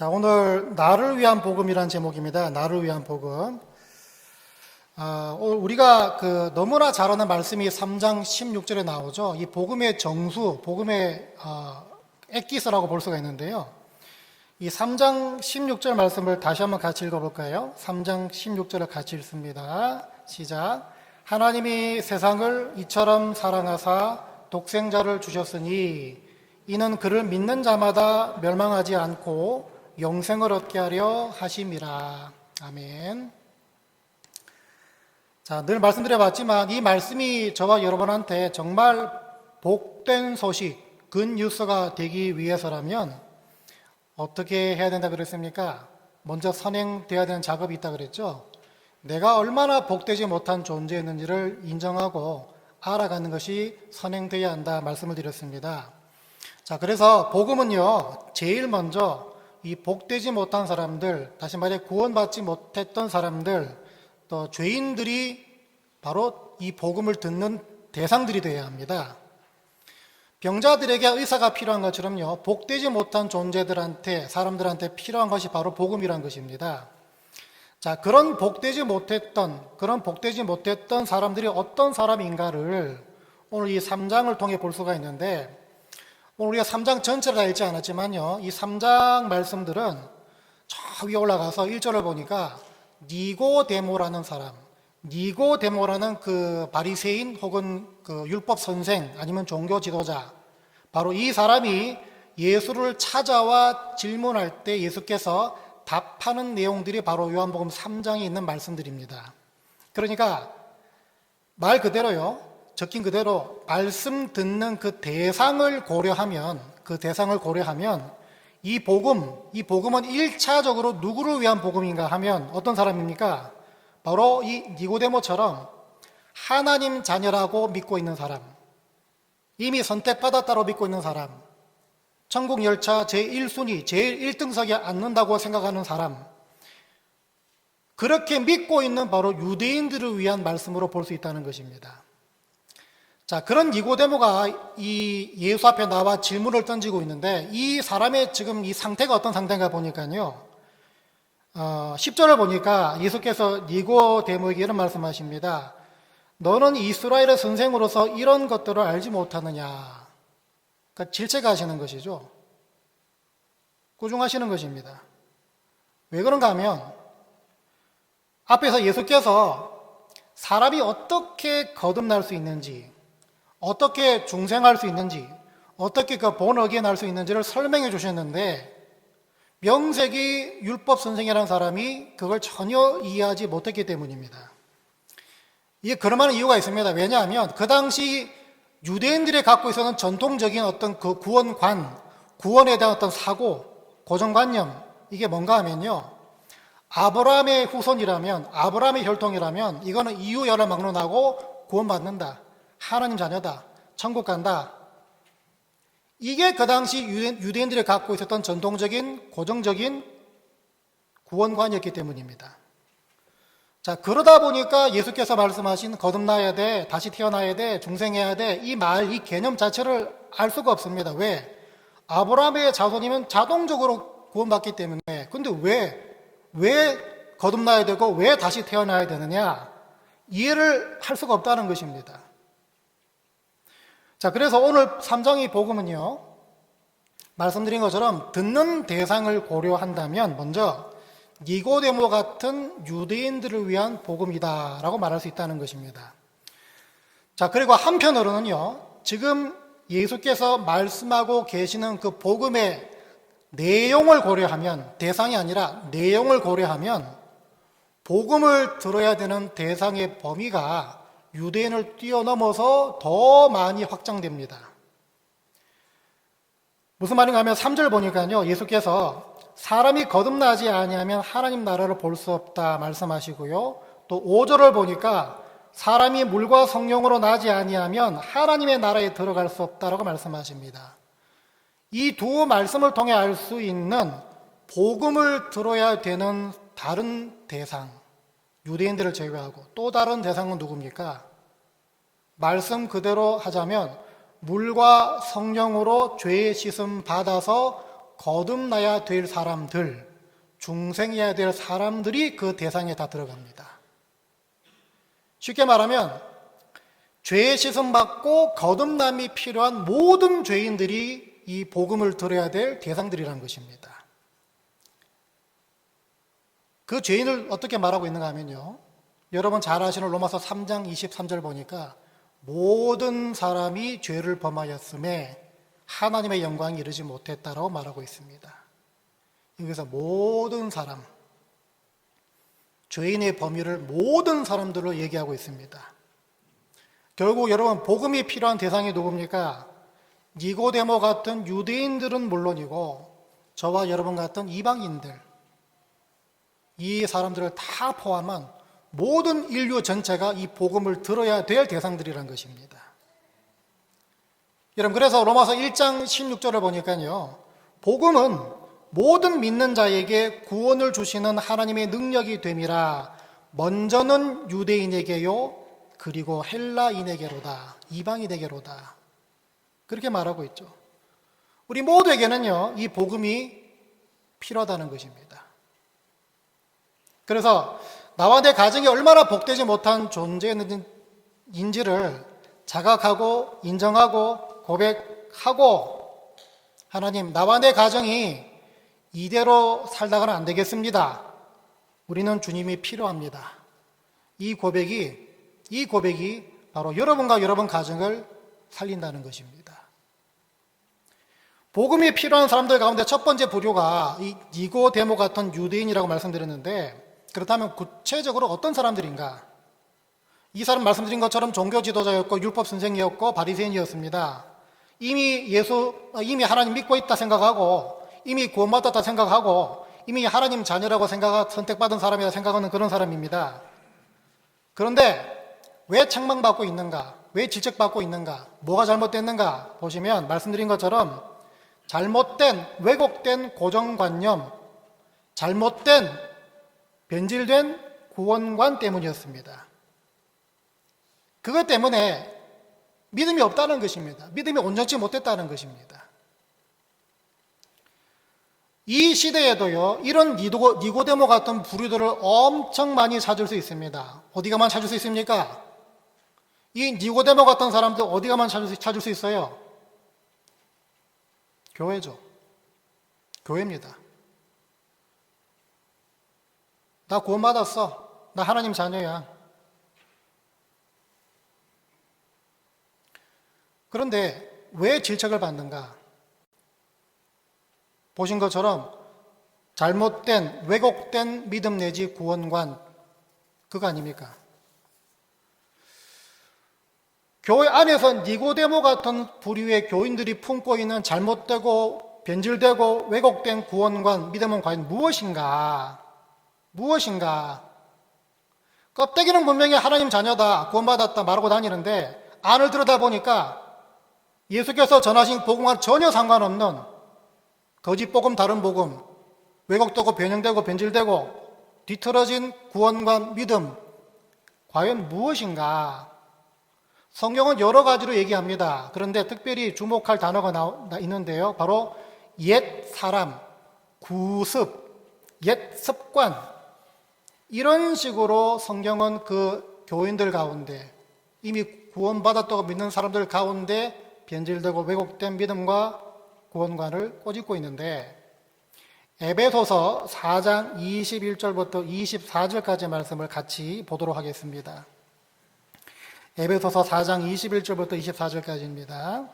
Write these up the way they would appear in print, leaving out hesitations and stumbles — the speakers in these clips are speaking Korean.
자, 오늘 나를 위한 복음이라는 제목입니다. 나를 위한 복음. 오늘 우리가 너무나 잘 아는 말씀이 3장 16절에 나오죠. 이 복음의 정수, 복음의 엑기스라고 볼 수가 있는데요. 이 3장 16절 말씀을 다시 한번 같이 읽어볼까요? 3장 16절을 같이 읽습니다. 시작. 하나님이 세상을 이처럼 사랑하사 독생자를 주셨으니 이는 그를 믿는 자마다 멸망하지 않고 영생을 얻게 하려 하심이라. 아멘. 자, 늘 말씀드려봤지만 이 말씀이 저와 여러분한테 정말 복된 소식, 굿뉴스가 되기 위해서라면 어떻게 해야 된다 그랬습니까? 먼저 선행되어야 되는 작업이 있다 그랬죠. 내가 얼마나 복되지 못한 존재였는지를 인정하고 알아가는 것이 선행되어야 한다 말씀을 드렸습니다. 자, 그래서 복음은요, 제일 먼저 이 복되지 못한 사람들, 다시 말해 구원받지 못했던 사람들, 또 죄인들이 바로 이 복음을 듣는 대상들이 되어야 합니다. 병자들에게 의사가 필요한 것처럼요, 복되지 못한 존재들한테, 사람들한테 필요한 것이 바로 복음이란 것입니다. 자, 그런 복되지 못했던 사람들이 어떤 사람인가를 오늘 이 3장을 통해 볼 수가 있는데, 오늘 우리가 3장 전체를 다 읽지 않았지만요, 이 3장 말씀들은 저 위에 올라가서 1절을 보니까 니고데모라는 사람, 니고데모라는 그 바리새인 혹은 그 율법 선생 아니면 종교 지도자, 바로 이 사람이 예수를 찾아와 질문할 때 예수께서 답하는 내용들이 바로 요한복음 3장에 있는 말씀들입니다. 그러니까 말 그대로요, 적힌 그대로 말씀 듣는 그 대상을 고려하면 이 복음은 1차적으로 누구를 위한 복음인가 하면 어떤 사람입니까? 바로 이 니고데모처럼 하나님 자녀라고 믿고 있는 사람, 이미 선택받았다고 믿고 있는 사람, 천국 열차 제1순위, 제1등석에 앉는다고 생각하는 사람, 그렇게 믿고 있는 바로 유대인들을 위한 말씀으로 볼 수 있다는 것입니다. 자, 그런 니고데모가 이 예수 앞에 나와 질문을 던지고 있는데, 이 사람의 지금 이 상태가 어떤 상태인가 보니까요, 10절을 보니까 예수께서 니고데모에게 이런 말씀하십니다. 너는 이스라엘의 선생으로서 이런 것들을 알지 못하느냐. 그러니까 질책을 하시는 것이죠. 꾸중하시는 것입니다. 왜 그런가 하면 앞에서 예수께서 사람이 어떻게 거듭날 수 있는지, 어떻게 중생할 수 있는지, 어떻게 그 본어기에 날 수 있는지를 설명해 주셨는데, 명색이 율법 선생이라는 사람이 그걸 전혀 이해하지 못했기 때문입니다. 이게 그럴만한 이유가 있습니다. 왜냐하면 그 당시 유대인들이 갖고 있었던 전통적인 어떤 그 구원에 대한 어떤 사고, 고정관념, 이게 뭔가 하면요, 아브라함의 후손이라면, 아브라함의 혈통이라면 이거는 이유열을 막론하고 구원받는다, 하나님 자녀다, 천국 간다. 이게 그 당시 유대인들이 갖고 있었던 전통적인 고정적인 구원관이었기 때문입니다. 자, 그러다 보니까 예수께서 말씀하신 거듭나야 돼, 다시 태어나야 돼, 중생해야 돼, 이 개념 자체를 알 수가 없습니다. 왜? 아브라함의 자손이면 자동적으로 구원받기 때문에. 근데 왜 거듭나야 되고 왜 다시 태어나야 되느냐? 이해를 할 수가 없다는 것입니다. 자, 그래서 오늘 3장의 복음은요, 말씀드린 것처럼 듣는 대상을 고려한다면 먼저 니고데모 같은 유대인들을 위한 복음이다라고 말할 수 있다는 것입니다. 자, 그리고 한편으로는요, 지금 예수께서 말씀하고 계시는 그 복음의 내용을 고려하면, 대상이 아니라 내용을 고려하면 복음을 들어야 되는 대상의 범위가 유대인을 뛰어넘어서 더 많이 확장됩니다. 무슨 말인가 하면 3절 보니까요, 예수께서 사람이 거듭나지 아니하면 하나님 나라를 볼 수 없다 말씀하시고요, 또 5절을 보니까 사람이 물과 성령으로 나지 아니하면 하나님의 나라에 들어갈 수 없다라고 말씀하십니다. 이 두 말씀을 통해 알 수 있는 복음을 들어야 되는 다른 대상, 유대인들을 제외하고 또 다른 대상은 누굽니까? 말씀 그대로 하자면 물과 성령으로 죄의 씻음 받아서 거듭나야 될 사람들, 중생해야 될 사람들이 그 대상에 다 들어갑니다. 쉽게 말하면 죄의 씻음 받고 거듭남이 필요한 모든 죄인들이 이 복음을 들어야 될 대상들이라는 것입니다. 그 죄인을 어떻게 말하고 있는가 하면요, 여러분 잘 아시는 로마서 3장 23절 보니까 모든 사람이 죄를 범하였음에 하나님의 영광이 이르지 못했다라고 말하고 있습니다. 여기서 모든 사람, 죄인의 범위를 모든 사람들로 얘기하고 있습니다. 결국 여러분 복음이 필요한 대상이 누굽니까? 니고데모 같은 유대인들은 물론이고 저와 여러분 같은 이방인들, 이 사람들을 다 포함한 모든 인류 전체가 이 복음을 들어야 될 대상들이라는 것입니다. 여러분 그래서 로마서 1장 16절을 보니까요, 복음은 모든 믿는 자에게 구원을 주시는 하나님의 능력이 됨이라. 먼저는 유대인에게요, 그리고 헬라인에게로다, 이방인에게로다, 그렇게 말하고 있죠. 우리 모두에게는요 이 복음이 필요하다는 것입니다. 그래서 나와 내 가정이 얼마나 복되지 못한 존재인지를 자각하고 인정하고 고백하고, 하나님, 나와 내 가정이 이대로 살다가는 안 되겠습니다. 우리는 주님이 필요합니다. 이 고백이 바로 여러분과 여러분 가정을 살린다는 것입니다. 복음이 필요한 사람들 가운데 첫 번째 부류가 이 니고데모 같은 유대인이라고 말씀드렸는데, 그렇다면 구체적으로 어떤 사람들인가? 이 사람 말씀드린 것처럼 종교 지도자였고 율법 선생이었고 바리새인이었습니다. 이미 하나님 믿고 있다 생각하고, 이미 구원받았다 생각하고, 이미 하나님 자녀라고 선택받은 사람이라 생각하는 그런 사람입니다. 그런데 왜 책망받고 있는가? 왜 질책받고 있는가? 뭐가 잘못됐는가? 보시면 말씀드린 것처럼 잘못된, 왜곡된 고정관념, 잘못된, 변질된 구원관 때문이었습니다. 그것 때문에 믿음이 없다는 것입니다. 믿음이 온전치 못했다는 것입니다. 이 시대에도요, 이런 니고데모 같은 부류들을 엄청 많이 찾을 수 있습니다. 어디 가만 찾을 수 있습니까? 이 니고데모 같은 사람들 어디 가만 찾을 수 있어요? 교회죠. 교회입니다. 나 구원받았어. 나 하나님 자녀야. 그런데 왜 질책을 받는가? 보신 것처럼 잘못된, 왜곡된 믿음 내지 구원관, 그거 아닙니까? 교회 안에서 니고데모 같은 부류의 교인들이 품고 있는 잘못되고 변질되고 왜곡된 구원관, 믿음은 과연 무엇인가? 껍데기는 분명히 하나님 자녀다, 구원받았다 말하고 다니는데 안을 들여다보니까 예수께서 전하신 복음과는 전혀 상관없는 거짓 복음, 다른 복음, 왜곡되고 변형되고 변질되고 뒤틀어진 구원과 믿음, 과연 무엇인가? 성경은 여러 가지로 얘기합니다. 그런데 특별히 주목할 단어가 있는데요, 바로 옛 사람, 구습, 옛 습관, 이런 식으로 성경은 그 교인들 가운데, 이미 구원받았다고 믿는 사람들 가운데 변질되고 왜곡된 믿음과 구원관을 꼬집고 있는데, 에베소서 4장 21절부터 24절까지 말씀을 같이 보도록 하겠습니다. 에베소서 4장 21절부터 24절까지입니다.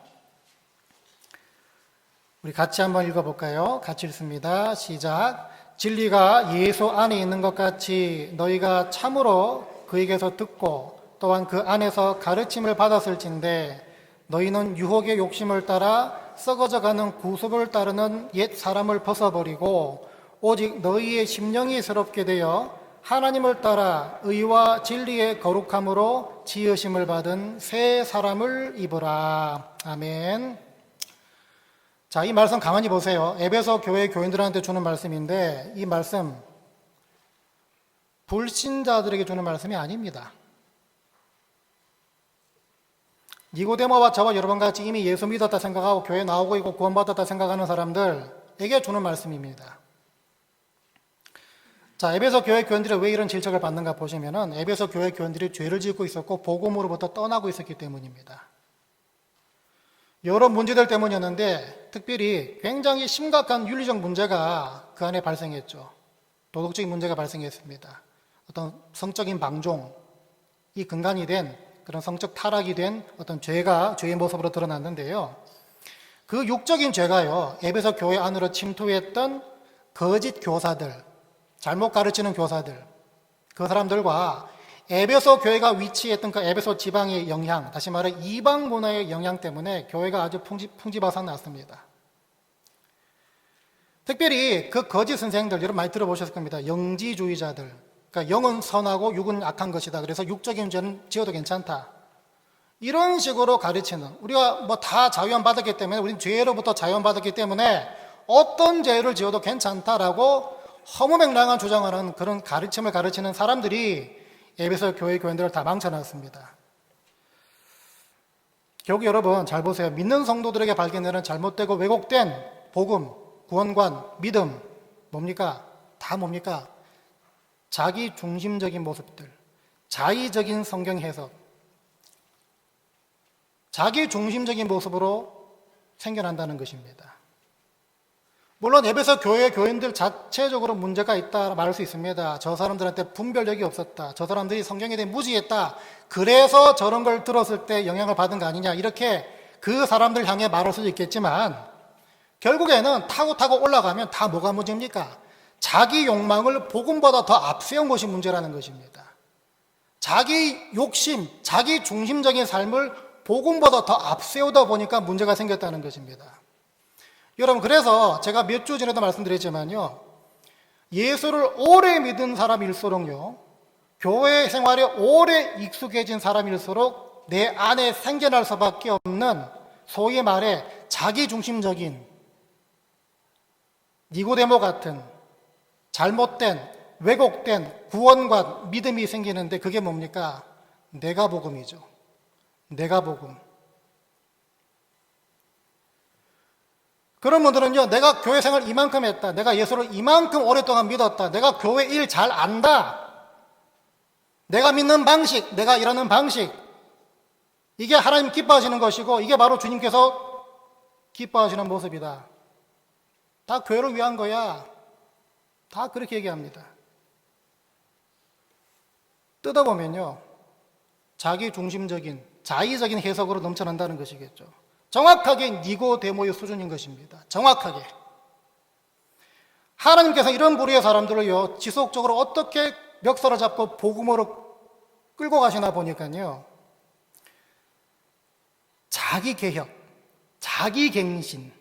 우리 같이 한번 읽어볼까요? 같이 읽습니다. 시작. 진리가 예수 안에 있는 것 같이 너희가 참으로 그에게서 듣고 또한 그 안에서 가르침을 받았을진데, 너희는 유혹의 욕심을 따라 썩어져가는 구습을 따르는 옛 사람을 벗어버리고 오직 너희의 심령이 새롭게 되어 하나님을 따라 의와 진리의 거룩함으로 지으심을 받은 새 사람을 입으라. 아멘. 자, 이 말씀 가만히 보세요. 에베소 교회 교인들한테 주는 말씀인데, 이 말씀 불신자들에게 주는 말씀이 아닙니다. 니고데모와 저와 여러분 같이 이미 예수 믿었다 생각하고 교회 나오고 있고 구원받았다 생각하는 사람들, 교회들에게 주는 말씀입니다. 자, 에베소 교회 교인들이 왜 이런 질책을 받는가 보시면은 에베소 교회 교인들이 죄를 짓고 있었고 복음으로부터 떠나고 있었기 때문입니다. 여러 문제들 때문이었는데 특별히 굉장히 심각한 윤리적 문제가 그 안에 발생했죠. 도덕적인 문제가 발생했습니다. 어떤 성적인 방종이 근간이 된 그런 성적 타락이 된 어떤 죄의 모습으로 드러났는데요. 그 육적인 죄가요, 에베소 교회 안으로 침투했던 거짓 교사들, 잘못 가르치는 교사들, 그 사람들과 에베소 교회가 위치했던 그 에베소 지방의 영향, 다시 말해 이방 문화의 영향 때문에 교회가 아주 풍지박산 났습니다. 특별히 그 거짓 선생들, 여러분 많이 들어보셨을 겁니다. 영지주의자들, 그러니까 영은 선하고 육은 악한 것이다. 그래서 육적인 죄는 지어도 괜찮다. 이런 식으로 가르치는, 우리가 뭐 다 자유함 받았기 때문에, 우리는 죄로부터 자유함 받았기 때문에 어떤 죄를 지어도 괜찮다라고 허무맹랑한 주장하는 그런 가르침을 가르치는 사람들이 에베소 교회 교인들을 다 망쳐놨습니다. 결국 여러분 잘 보세요. 믿는 성도들에게 발견되는 잘못되고 왜곡된 복음, 구원관, 믿음 뭡니까? 다 뭡니까? 자기 중심적인 모습들, 자의적인 성경 해석, 자기 중심적인 모습으로 생겨난다는 것입니다. 물론 에베소 교회 교인들 자체적으로 문제가 있다 말할 수 있습니다. 저 사람들한테 분별력이 없었다. 저 사람들이 성경에 대해 무지했다. 그래서 저런 걸 들었을 때 영향을 받은 거 아니냐. 이렇게 그 사람들 향해 말할 수도 있겠지만 결국에는 타고 올라가면 다 뭐가 문제입니까? 자기 욕망을 복음보다 더 앞세운 것이 문제라는 것입니다. 자기 욕심, 자기 중심적인 삶을 복음보다 더 앞세우다 보니까 문제가 생겼다는 것입니다. 여러분, 그래서 제가 몇 주 전에도 말씀드렸지만요, 예수를 오래 믿은 사람일수록요, 교회 생활에 오래 익숙해진 사람일수록 내 안에 생겨날 수밖에 없는 소위 말해 자기중심적인 니고데모 같은 잘못된 왜곡된 구원과 믿음이 생기는데 그게 뭡니까? 내가 복음이죠. 내가 복음. 그런 분들은요, 내가 교회 생활 이만큼 했다. 내가 예수를 이만큼 오랫동안 믿었다. 내가 교회 일 잘 안다. 내가 믿는 방식, 내가 일하는 방식. 이게 하나님 기뻐하시는 것이고, 이게 바로 주님께서 기뻐하시는 모습이다. 다 교회를 위한 거야. 다 그렇게 얘기합니다. 뜯어보면요, 자기 중심적인, 자의적인 해석으로 넘쳐난다는 것이겠죠. 정확하게 니고데모의 수준인 것입니다. 정확하게. 하나님께서 이런 부류의 사람들을요, 지속적으로 어떻게 멱살을 잡고 복음으로 끌고 가시나 보니까요, 자기 개혁, 자기 갱신과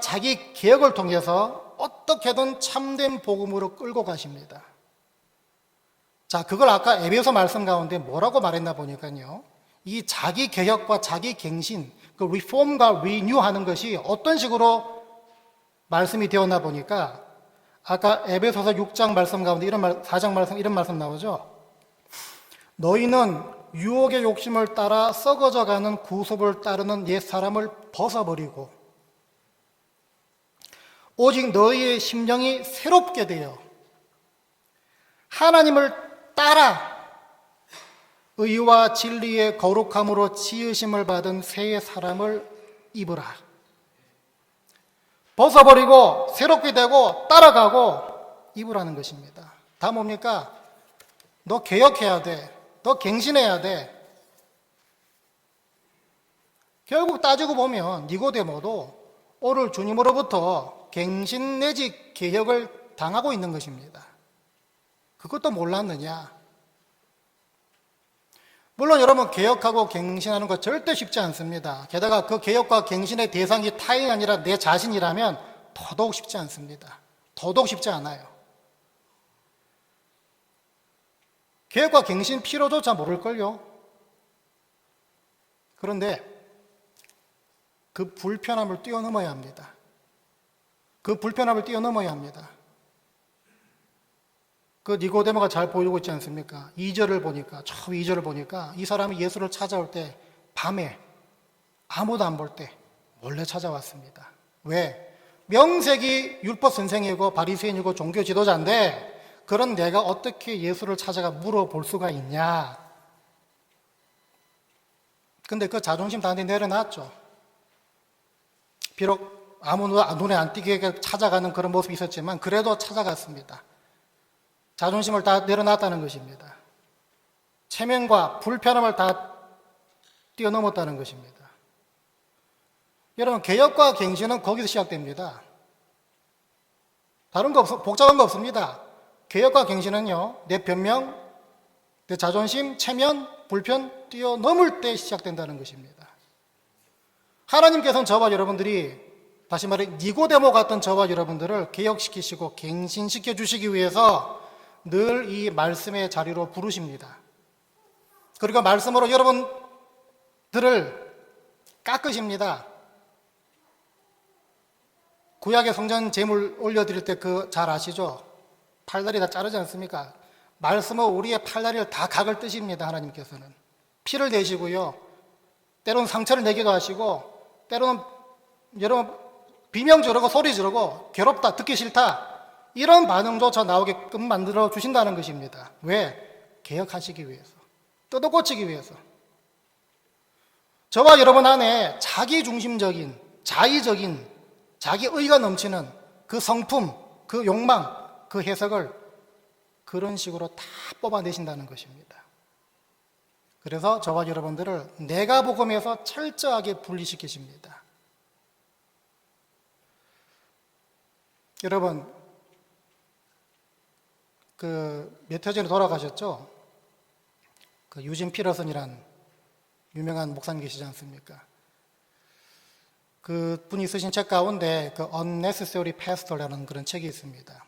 자기 개혁을 통해서 어떻게든 참된 복음으로 끌고 가십니다. 자, 그걸 아까 에베소 말씀 가운데 뭐라고 말했나 보니까요, 이 자기 개혁과 자기 갱신, 그 리폼과 리뉴하는 것이 어떤 식으로 말씀이 되었나 보니까 아까 에베소서 6장 말씀 가운데 4장 말씀 이런 말씀 나오죠. 너희는 유혹의 욕심을 따라 썩어져가는 구습을 따르는 옛 사람을 벗어버리고 오직 너희의 심령이 새롭게 되어 하나님을 따라 의와 진리의 거룩함으로 지으심을 받은 새 사람을 입으라. 벗어버리고 새롭게 되고 따라가고 입으라는 것입니다. 다 뭡니까? 너 개혁해야 돼. 너 갱신해야 돼. 결국 따지고 보면 니고데모도 오늘 주님으로부터 갱신 내지 개혁을 당하고 있는 것입니다. 그것도 몰랐느냐? 물론 여러분, 개혁하고 갱신하는 거 절대 쉽지 않습니다. 게다가 그 개혁과 갱신의 대상이 타인이 아니라 내 자신이라면 더더욱 쉽지 않습니다. 더더욱 쉽지 않아요. 개혁과 갱신 필요조차 모를걸요. 그런데 그 불편함을 뛰어넘어야 합니다. 그 불편함을 뛰어넘어야 합니다. 그 니고데모가 잘 보이고 있지 않습니까? 2절을 보니까, 처음 2절을 보니까 이 사람이 예수를 찾아올 때 밤에 아무도 안 볼 때 몰래 찾아왔습니다. 왜? 명색이 율법 선생이고 바리새인이고 종교 지도자인데 그런 내가 어떻게 예수를 찾아가 물어볼 수가 있냐? 근데 그 자존심 단디 내려놨죠. 비록 아무 눈에 안 띄게 찾아가는 그런 모습이 있었지만 그래도 찾아갔습니다. 자존심을 다 내려놨다는 것입니다. 체면과 불편함을 다 뛰어넘었다는 것입니다. 여러분, 개혁과 갱신은 거기서 시작됩니다. 다른 거 복잡한 거 없습니다. 개혁과 갱신은요, 내 변명, 내 자존심, 체면, 불편 뛰어넘을 때 시작된다는 것입니다. 하나님께서는 저와 여러분들이, 다시 말해 니고데모 같은 저와 여러분들을 개혁시키시고 갱신시켜 주시기 위해서 늘 이 말씀의 자리로 부르십니다. 그리고 말씀으로 여러분들을 깎으십니다. 구약의 성전 제물 올려드릴 때 잘 아시죠? 팔다리 다 자르지 않습니까? 말씀은 우리의 팔다리를 다 각을 뜨십니다. 하나님께서는 피를 내시고요, 때로는 상처를 내기도 하시고, 때로는 여러분 비명 지르고 소리 지르고 괴롭다, 듣기 싫다, 이런 반응조차 나오게끔 만들어 주신다는 것입니다. 왜? 개혁하시기 위해서, 뜯어 고치기 위해서. 저와 여러분 안에 자기중심적인, 자의적인, 자기의가 넘치는 그 성품, 그 욕망, 그 해석을 그런 식으로 다 뽑아내신다는 것입니다. 그래서 저와 여러분들을 내가 복음에서 철저하게 분리시키십니다. 여러분, 몇 해 전에 돌아가셨죠? 유진 피러슨이란 유명한 목사님 계시지 않습니까? 그 분이 쓰신 책 가운데 Unnecessary Pastor라는 그런 책이 있습니다.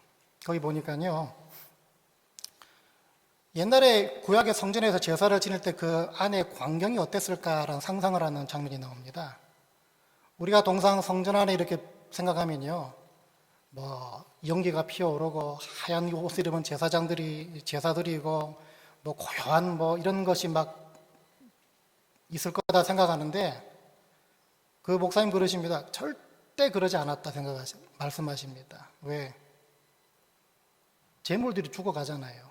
거기 보니까요, 옛날에 구약의 성전에서 제사를 지낼 때 그 안에 광경이 어땠을까라는 상상을 하는 장면이 나옵니다. 우리가 동상 성전 안에 이렇게 생각하면요, 연기가 피어오르고 하얀 옷을 입은 제사드리고 고요한 이런 것이 막 있을 거다 생각하는데, 그 목사님 그러십니다. 절대 그러지 않았다 말씀하십니다. 왜? 제물들이 죽어가잖아요.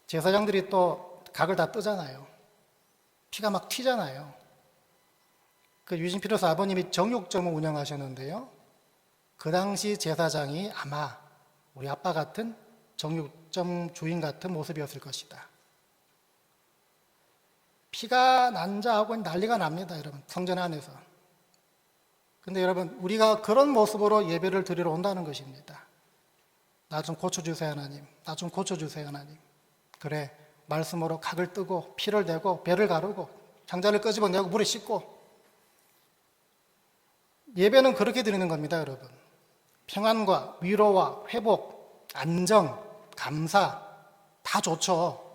제사장들이 또 각을 다 뜨잖아요. 피가 막 튀잖아요. 유진 피러스 아버님이 정육점을 운영하셨는데요, 그 당시 제사장이 아마 우리 아빠 같은 정육점 주인 같은 모습이었을 것이다. 피가 난자하고 난리가 납니다, 여러분, 성전 안에서. 근데 여러분, 우리가 그런 모습으로 예배를 드리러 온다는 것입니다. 나 좀 고쳐주세요, 하나님. 나 좀 고쳐주세요, 하나님. 그래, 말씀으로 각을 뜨고 피를 내고 배를 가르고 장자를 끄집어내고 물에 씻고. 예배는 그렇게 드리는 겁니다, 여러분. 평안과 위로와 회복, 안정, 감사 다 좋죠.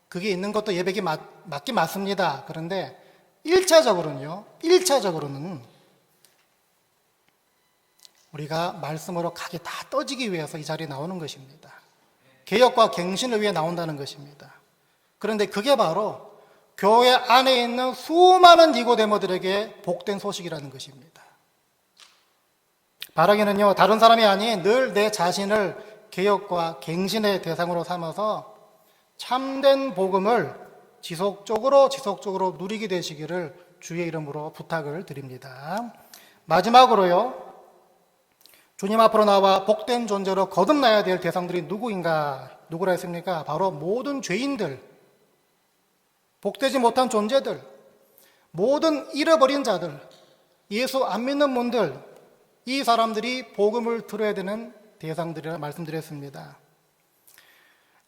그게 있는 것도 예배에 맞긴 맞습니다. 그런데 1차적으로는 우리가 말씀으로 각이 다 떠지기 위해서 이 자리에 나오는 것입니다. 개혁과 갱신을 위해 나온다는 것입니다. 그런데 그게 바로 교회 안에 있는 수많은 니고데모들에게 복된 소식이라는 것입니다. 바라기는요, 다른 사람이 아닌 늘 내 자신을 개혁과 갱신의 대상으로 삼아서 참된 복음을 지속적으로 누리게 되시기를 주의 이름으로 부탁을 드립니다. 마지막으로요, 주님 앞으로 나와 복된 존재로 거듭나야 될 대상들이 누구라 했습니까? 바로 모든 죄인들, 복되지 못한 존재들, 모든 잃어버린 자들, 예수 안 믿는 분들, 이 사람들이 복음을 들어야 되는 대상들이라 말씀드렸습니다.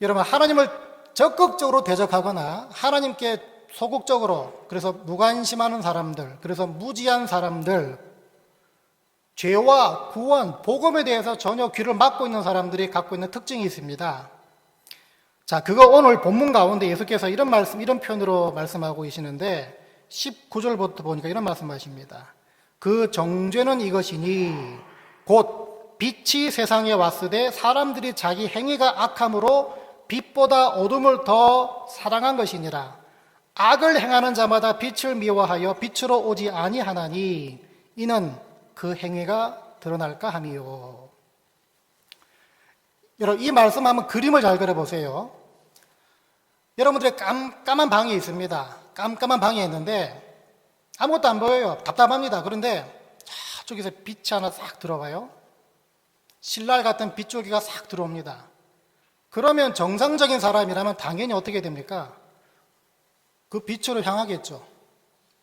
여러분, 하나님을 적극적으로 대적하거나 하나님께 소극적으로, 그래서 무관심하는 사람들, 그래서 무지한 사람들, 죄와 구원, 복음에 대해서 전혀 귀를 막고 있는 사람들이 갖고 있는 특징이 있습니다. 자, 그거 오늘 본문 가운데 예수께서 이런 표현으로 말씀하고 계시는데 19절부터 보니까 이런 말씀하십니다. 그 정죄는 이것이니 곧 빛이 세상에 왔으되 사람들이 자기 행위가 악함으로 빛보다 어둠을 더 사랑한 것이니라. 악을 행하는 자마다 빛을 미워하여 빛으로 오지 아니하나니 이는 그 행위가 드러날까 함이요. 여러분, 이 말씀 한번 그림을 잘 그려보세요. 여러분들의 깜깜한 방이 있습니다. 깜깜한 방이 있는데 아무것도 안 보여요. 답답합니다. 그런데 저쪽에서 빛이 하나 싹 들어와요. 신랄 같은 빗줄기가 싹 들어옵니다. 그러면 정상적인 사람이라면 당연히 어떻게 됩니까? 그 빛으로 향하겠죠.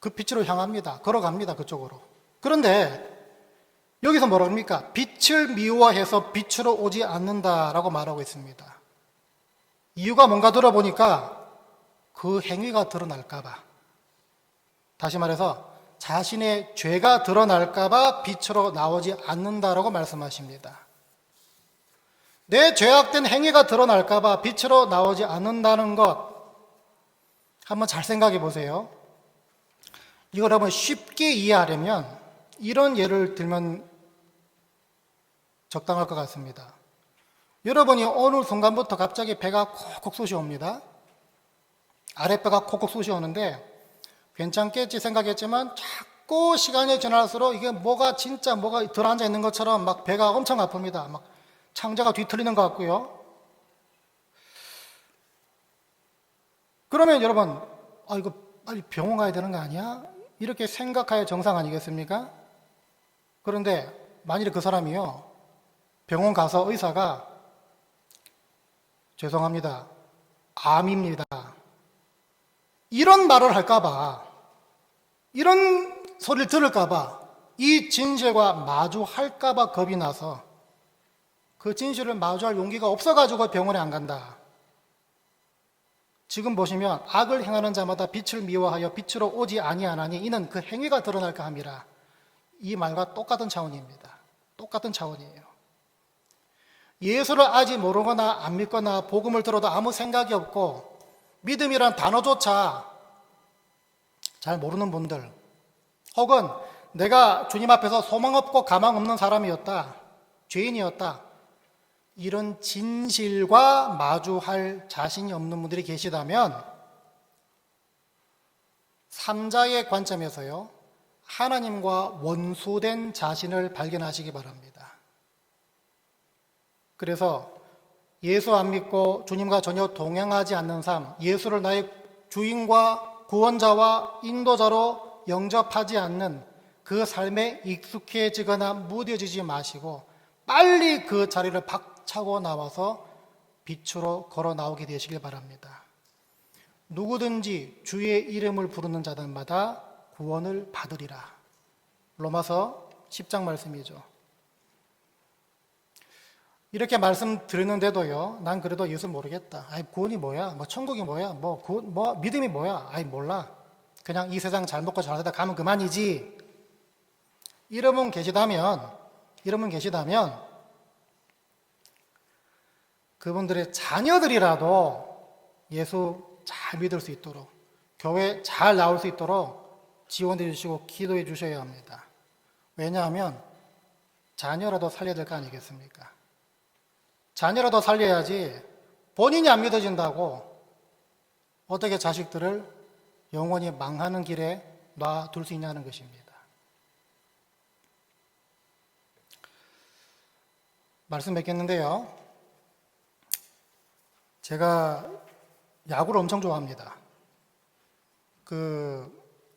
그 빛으로 향합니다. 걸어갑니다. 그쪽으로. 그런데 여기서 뭐라고 합니까? 빛을 미워해서 빛으로 오지 않는다라고 말하고 있습니다. 이유가 뭔가 들어보니까 그 행위가 드러날까봐. 다시 말해서 자신의 죄가 드러날까봐 빛으로 나오지 않는다라고 말씀하십니다. 내 죄악된 행위가 드러날까봐 빛으로 나오지 않는다는 것 한번 잘 생각해 보세요. 이걸 한번 쉽게 이해하려면 이런 예를 들면 적당할 것 같습니다. 여러분이 어느 순간부터 갑자기 배가 콕콕 쑤시옵니다. 아랫배가 콕콕 쑤시오는데 괜찮겠지 생각했지만 자꾸 시간이 지날수록 이게 뭐가 들어앉아 있는 것처럼 막 배가 엄청 아픕니다. 막 창자가 뒤틀리는 것 같고요. 그러면 여러분, 이거 빨리 병원 가야 되는 거 아니야? 이렇게 생각해야 정상 아니겠습니까? 그런데 만일에 그 사람이요, 병원 가서 의사가 죄송합니다, 암입니다, 이런 말을 할까봐, 이런 소리를 들을까봐, 이 진실과 마주할까봐 겁이 나서 그 진실을 마주할 용기가 없어가지고 병원에 안 간다. 지금 보시면 악을 행하는 자마다 빛을 미워하여 빛으로 오지 아니하나니 이는 그 행위가 드러날까 함이라. 이 말과 똑같은 차원입니다. 똑같은 차원이에요. 예수를 아직 모르거나 안 믿거나 복음을 들어도 아무 생각이 없고 믿음이란 단어조차 잘 모르는 분들, 혹은 내가 주님 앞에서 소망 없고 가망 없는 사람이었다, 죄인이었다, 이런 진실과 마주할 자신이 없는 분들이 계시다면 삼자의 관점에서요, 하나님과 원수된 자신을 발견하시기 바랍니다. 그래서 예수 안 믿고 주님과 전혀 동행하지 않는 삶, 예수를 나의 주인과 구원자와 인도자로 영접하지 않는 그 삶에 익숙해지거나 무뎌지지 마시고 빨리 그 자리를 박차고 나와서 빛으로 걸어 나오게 되시길 바랍니다. 누구든지 주의 이름을 부르는 자들마다 구원을 받으리라. 로마서 10장 말씀이죠. 이렇게 말씀드리는데도요, 난 그래도 예수 모르겠다. 구원이 뭐야? 천국이 뭐야? 믿음이 뭐야? 몰라. 그냥 이 세상 잘 먹고 잘 살다 가면 그만이지. 이러분 계시다면 그분들의 자녀들이라도 예수 잘 믿을 수 있도록, 교회 잘 나올 수 있도록 지원해 주시고 기도해 주셔야 합니다. 왜냐하면 자녀라도 살려야 될 거 아니겠습니까? 자녀라도 살려야지 본인이 안 믿어진다고 어떻게 자식들을 영원히 망하는 길에 놔둘 수 있냐는 것입니다. 말씀 맺겠는데요, 제가 야구를 엄청 좋아합니다.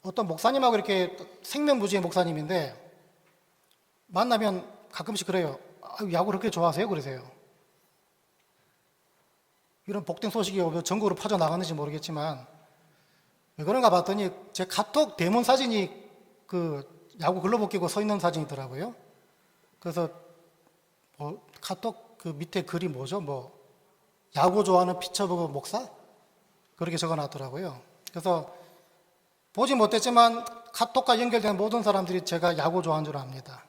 어떤 목사님하고 이렇게 생명부지의 목사님인데 만나면 가끔씩 그래요. 야구 그렇게 좋아하세요? 그러세요. 이런 복된 소식이 전국으로 퍼져나가는지 모르겠지만 왜 그런가 봤더니 제 카톡 대문 사진이 야구 글러브 끼고 서 있는 사진이더라고요. 그래서 카톡 밑에 글이 뭐죠? 야구 좋아하는 피처버그 목사? 그렇게 적어놨더라고요. 그래서 보지 못했지만 카톡과 연결된 모든 사람들이 제가 야구 좋아하는 줄 압니다.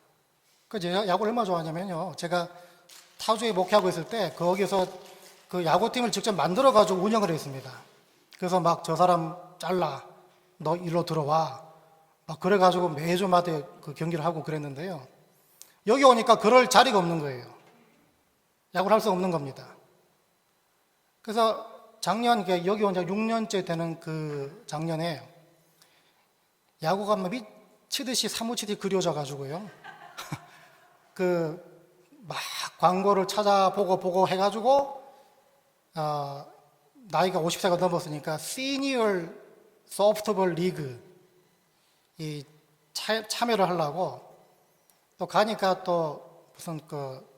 제가 야구를 얼마나 좋아하냐면요, 제가 타주에 목회하고 있을 때 거기서 그 야구팀을 직접 만들어가지고 운영을 했습니다. 그래서 막 저 사람 잘라, 너 일로 들어와, 막 그래가지고 매주마다 그 경기를 하고 그랬는데요, 여기 오니까 그럴 자리가 없는 거예요. 야구를 할 수 없는 겁니다. 그래서 작년, 여기 온 지 6년째 되는 그 작년에 야구가 미치듯이 사무치듯이 그리워져 가지고요, 막 광고를 찾아보고 해가지고 나이가 50세가 넘었으니까 시니어 소프트볼 리그 참여를 하려고 또 가니까 또 무슨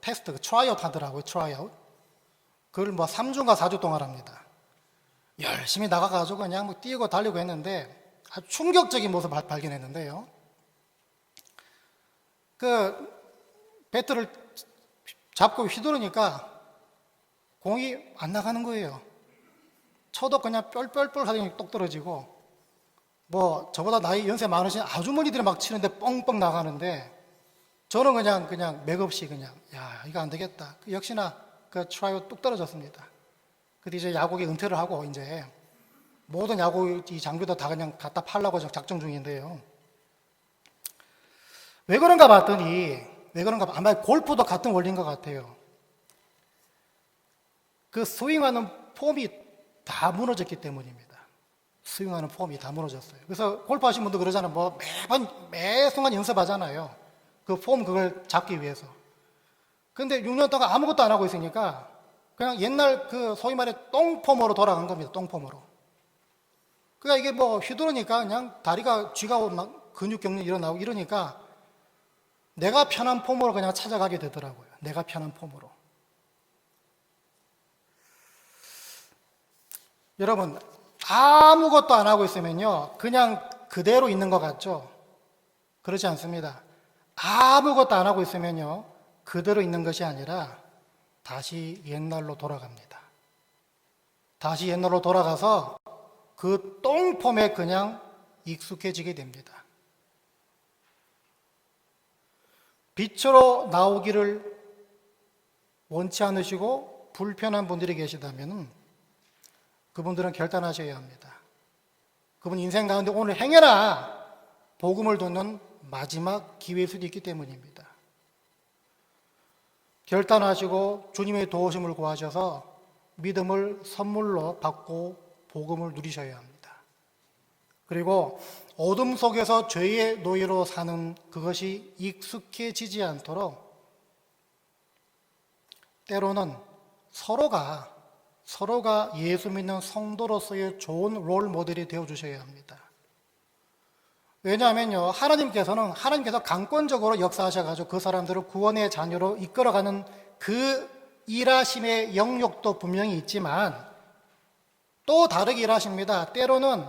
테스트 트라이아웃 하더라고요. 트라이아웃. 그걸 뭐 3주인가 4주 동안 합니다. 열심히 나가가지고 그냥 뭐 뛰고 달리고 했는데 아주 충격적인 모습을 발견했는데요. 배트를 잡고 휘두르니까 공이 안 나가는 거예요. 쳐도 그냥 뻘뻘뻘 하더니 똑 떨어지고, 뭐 저보다 나이 연세 많으신 아주머니들이 막 치는데 뻥뻥 나가는데 저는 그냥 맥없이 야 이거 안 되겠다. 역시나 트라이아웃 뚝 떨어졌습니다. 근데 이제 야구계 은퇴를 하고 이제 모든 야구 이 장비도 다 그냥 갖다 팔려고 작정 중인데요. 왜 그런가 봤더니 아마 골프도 같은 원리인 것 같아요. 스윙하는 폼이 다 무너졌기 때문입니다. 스윙하는 폼이 다 무너졌어요. 그래서 골프 하시는 분도 그러잖아요. 뭐 매 순간 연습하잖아요. 그걸 잡기 위해서. 근데 6년 동안 아무것도 안 하고 있으니까 그냥 옛날 소위 말해 똥폼으로 돌아간 겁니다. 똥폼으로. 그러니까 이게 뭐 휘두르니까 그냥 다리가 쥐가 막 근육 경련 일어나고 이러니까 내가 편한 폼으로 그냥 찾아가게 되더라고요. 내가 편한 폼으로. 여러분, 아무것도 안 하고 있으면요, 그냥 그대로 있는 것 같죠? 그렇지 않습니다. 아무것도 안 하고 있으면요, 그대로 있는 것이 아니라 다시 옛날로 돌아갑니다. 다시 옛날로 돌아가서 그 똥폼에 그냥 익숙해지게 됩니다. 빛으로 나오기를 원치 않으시고 불편한 분들이 계시다면 그분들은 결단하셔야 합니다. 그분 인생 가운데 오늘 행여나 복음을 듣는 마지막 기회일 수도 있기 때문입니다. 결단하시고 주님의 도우심을 구하셔서 믿음을 선물로 받고 복음을 누리셔야 합니다. 그리고 어둠 속에서 죄의 노예로 사는 그것이 익숙해지지 않도록 때로는 서로가 예수 믿는 성도로서의 좋은 롤 모델이 되어 주셔야 합니다. 왜냐하면요, 하나님께서 강권적으로 역사하셔가지고 그 사람들을 구원의 자녀로 이끌어가는 그 일하심의 영역도 분명히 있지만 또 다르게 일하십니다. 때로는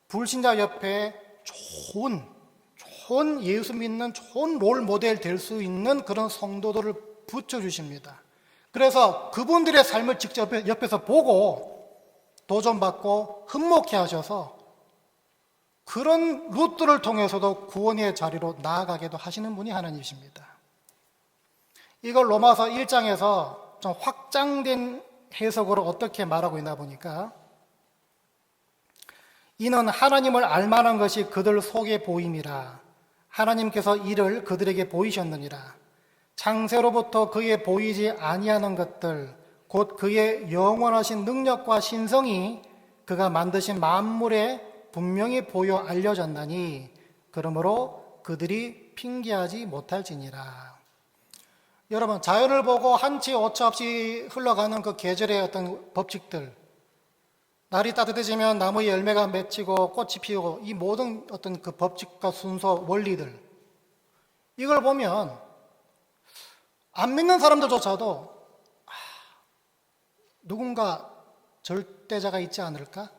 불신자 옆에 좋은 예수 믿는 좋은 롤 모델 될 수 있는 그런 성도들을 붙여주십니다. 그래서 그분들의 삶을 직접 옆에서 보고 도전받고 흠목해 하셔서 그런 루트를 통해서도 구원의 자리로 나아가게도 하시는 분이 하나님이십니다. 이걸 로마서 1장에서 좀 확장된 해석으로 어떻게 말하고 있나 보니까 이는 하나님을 알만한 것이 그들 속에 보임이라 하나님께서 이를 그들에게 보이셨느니라 창세로부터 그에 보이지 아니하는 것들 곧 그의 영원하신 능력과 신성이 그가 만드신 만물에 분명히 보여 알려졌나니 그러므로 그들이 핑계하지 못할지니라. 여러분, 자연을 보고 한치 오차 없이 흘러가는 그 계절의 어떤 법칙들, 날이 따뜻해지면 나무의 열매가 맺히고 꽃이 피우고 이 모든 어떤 그 법칙과 순서, 원리들, 이걸 보면 안 믿는 사람들조차도 누군가 절대자가 있지 않을까?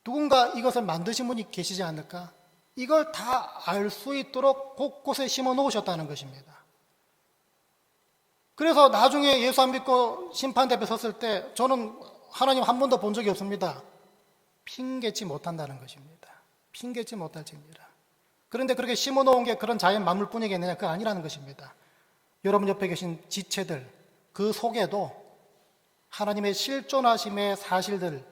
누군가 이것을 만드신 분이 계시지 않을까? 이걸 다 알 수 있도록 곳곳에 심어 놓으셨다는 것입니다. 그래서 나중에 예수 안 믿고 심판대 앞에 섰을 때 저는 하나님 한 번도 본 적이 없습니다. 핑계치 못한다는 것입니다. 핑계치 못할지니라. 그런데 그렇게 심어 놓은 게 그런 자연 만물뿐이겠느냐? 그거 아니라는 것입니다. 여러분 옆에 계신 지체들, 그 속에도 하나님의 실존하심의 사실들,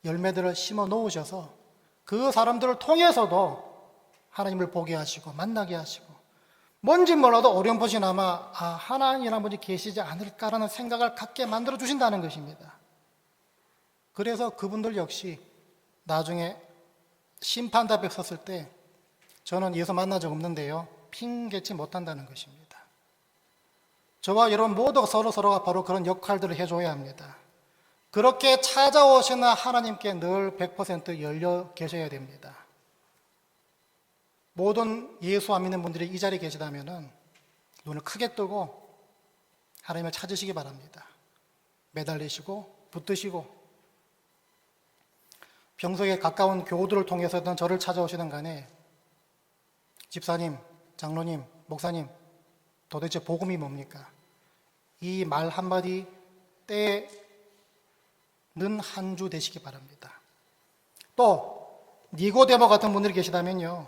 열매들을 심어 놓으셔서 그 사람들을 통해서도 하나님을 보게 하시고 만나게 하시고 뭔지 몰라도 어렴풋이나마 하나님이라는 분이 계시지 않을까라는 생각을 갖게 만들어 주신다는 것입니다. 그래서 그분들 역시 나중에 심판대 앞에 섰을 때 저는 예수 만난 적 없는데요. 핑계치 못한다는 것입니다. 저와 여러분 모두가 서로가 바로 그런 역할들을 해줘야 합니다. 그렇게 찾아오시는 하나님께 늘 100% 열려 계셔야 됩니다. 모든 예수 안 믿는 분들이 이 자리에 계시다면 눈을 크게 뜨고 하나님을 찾으시기 바랍니다. 매달리시고 붙드시고 평소에 가까운 교우들을 통해서든 저를 찾아오시든 간에 집사님, 장로님, 목사님, 도대체 복음이 뭡니까? 이 말 한마디 때는 한 주 되시기 바랍니다. 또 니고데모 같은 분들이 계시다면요,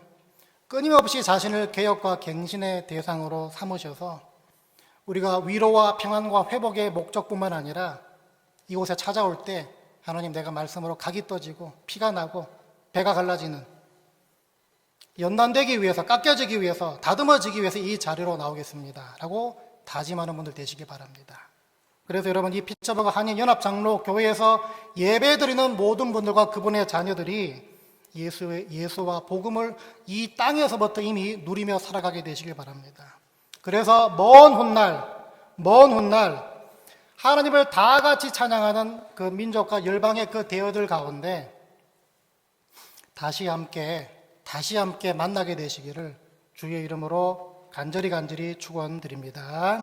끊임없이 자신을 개혁과 갱신의 대상으로 삼으셔서 우리가 위로와 평안과 회복의 목적뿐만 아니라 이곳에 찾아올 때 하나님, 내가 말씀으로 각이 떠지고 피가 나고 배가 갈라지는, 연단되기 위해서, 깎여지기 위해서, 다듬어지기 위해서 이 자리로 나오겠습니다 라고 다짐하는 분들 되시기 바랍니다. 그래서 여러분, 이 피처버가 한인연합장로교회에서 예배드리는 모든 분들과 그분의 자녀들이 예수와 복음을 이 땅에서부터 이미 누리며 살아가게 되시길 바랍니다. 그래서 먼 훗날 하나님을 다 같이 찬양하는 그 민족과 열방의 그 대어들 가운데 다시 함께 만나게 되시기를 주의 이름으로 간절히 축원드립니다.